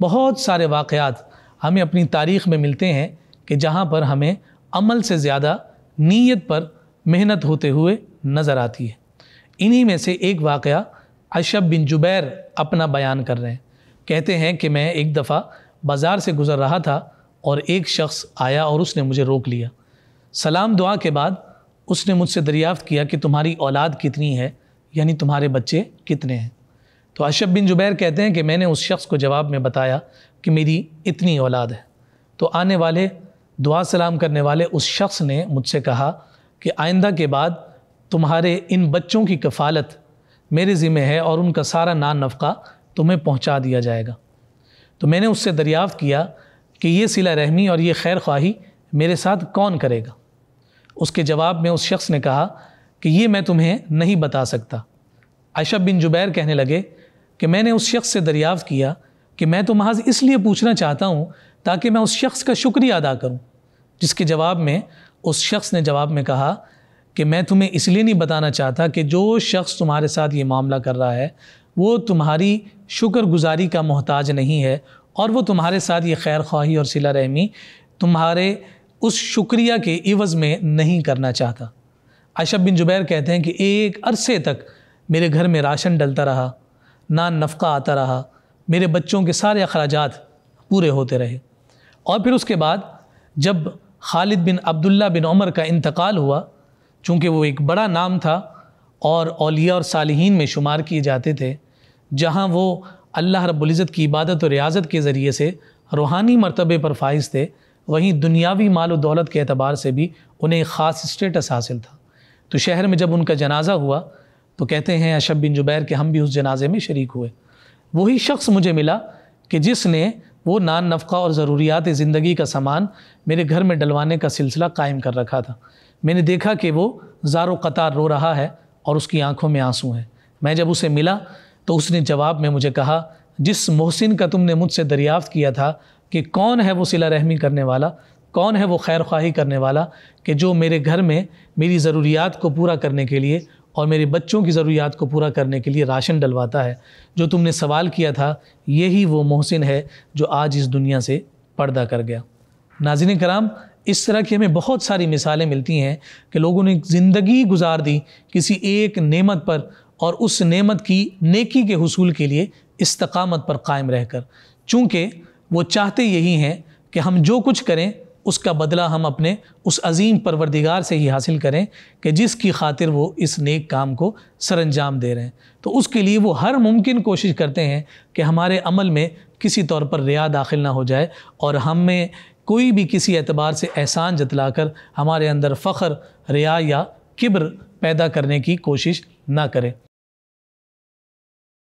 बहुत सारे वाक़यात हमें अपनी तारीख़ में मिलते हैं कि जहाँ पर हमें अमल से ज़्यादा नीयत पर मेहनत होते हुए नज़र आती है। इन्हीं में से एक वाक़या अशब बिन जुबैर अपना बयान कर रहे हैं। कहते हैं कि मैं एक दफ़ा बाज़ार से गुज़र रहा था और एक शख्स आया और उसने मुझे रोक लिया। सलाम दुआ के बाद उसने मुझसे दरियाफ़्त किया कि तुम्हारी औलाद कितनी है, यानी तुम्हारे बच्चे कितने हैं। तो अशब बिन जुबैर कहते हैं कि मैंने उस शख्स को जवाब में बताया कि मेरी इतनी औलाद है। तो आने वाले दुआ सलाम करने वाले उस शख्स ने मुझसे कहा कि आइंदा के बाद तुम्हारे इन बच्चों की कफ़ालत मेरे ज़िम्मे है और उनका सारा नान नफ़क़ा तुम्हें पहुंचा दिया जाएगा। तो मैंने उससे दरियाफ़्त किया कि ये सिला रहमी और ये खैर ख्वाही मेरे साथ कौन करेगा। उसके जवाब में उस शख्स ने कहा कि ये मैं तुम्हें नहीं बता सकता। अशब बिन जुबैर कहने लगे कि मैंने उस शख्स से दरियाफ़्त किया कि मैं तो महज इसलिए पूछना चाहता हूँ ताकि मैं उस शख्स का शुक्रिया अदा करूँ। जिसके जवाब में उस शख्स ने जवाब में कहा कि मैं तुम्हें इसलिए नहीं बताना चाहता कि जो शख्स तुम्हारे साथ ये मामला कर रहा है वो तुम्हारी शुक्रगुजारी का मोहताज नहीं है और वो तुम्हारे साथ ये खैर ख्वाही और सिला रहमी तुम्हारे उस शुक्रिया के इवज़ में नहीं करना चाहता। अशब बिन जुबैर कहते हैं कि एक अरसे तक मेरे घर में राशन डलता रहा, नान नफ़क़ा आता रहा, मेरे बच्चों के सारे अखराजात पूरे होते रहे। और फिर उसके बाद जब खालिद बिन अब्दुल्ला बिन उमर का इंतकाल हुआ, चूँकि वो एक बड़ा नाम था और औलिया और सालिहीन में शुमार किए जाते थे, जहाँ वो अल्लाह रब्बुल इज़्ज़त की इबादत और रियाज़त के ज़रिए से रूहानी मर्तबे पर फाइज़ थे, वहीं दुनियावी माल और दौलत के एतबार से भी उन्हें एक ख़ास स्टेटस हासिल था। तो शहर में जब उनका जनाज़ा हुआ तो कहते हैं अशब बिन जुबैर कि हम भी उस जनाजे में शरीक हुए। वही शख्स मुझे मिला कि जिसने वो नान नफ़क़ा और ज़रूरियात ज़िंदगी का सामान मेरे घर में डलवाने का सिलसिला कायम कर रखा था। मैंने देखा कि वो ज़ारो क़तार रो रहा है और उसकी आंखों में आंसू हैं। मैं जब उसे मिला तो उसने जवाब में मुझे कहा, जिस मोहसिन का तुमने मुझसे दरियाफ़्त किया था कि कौन है वो सिला रहमी करने वाला, कौन है वो खैर ख्वाही करने वाला कि जो मेरे घर में मेरी ज़रूरियात को पूरा करने के लिए और मेरे बच्चों की ज़रूरियात को पूरा करने के लिए राशन डलवाता है, जो तुमने सवाल किया था यही वो मोहसिन है जो आज इस दुनिया से पर्दा कर गया। नाज़रीन कराम, इस तरह की हमें बहुत सारी मिसालें मिलती हैं कि लोगों ने ज़िंदगी गुजार दी किसी एक नेमत पर और उस नेमत की नेकी के हुसूल के लिए इस्तकामत पर कायम रहकर, चूँकि वो चाहते यही हैं कि हम जो कुछ करें उसका बदला हम अपने उस अज़ीम परवरदिगार से ही हासिल करें कि जिसकी खातिर वो इस नेक काम को सरअंजाम दे रहे हैं। तो उसके लिए वो हर मुमकिन कोशिश करते हैं कि हमारे अमल में किसी तौर पर रिया दाखिल ना हो जाए और हमें कोई भी किसी एतबार से एहसान जतलाकर हमारे अंदर फ़ख्र, रिया या किब्र पैदा करने की कोशिश ना करे।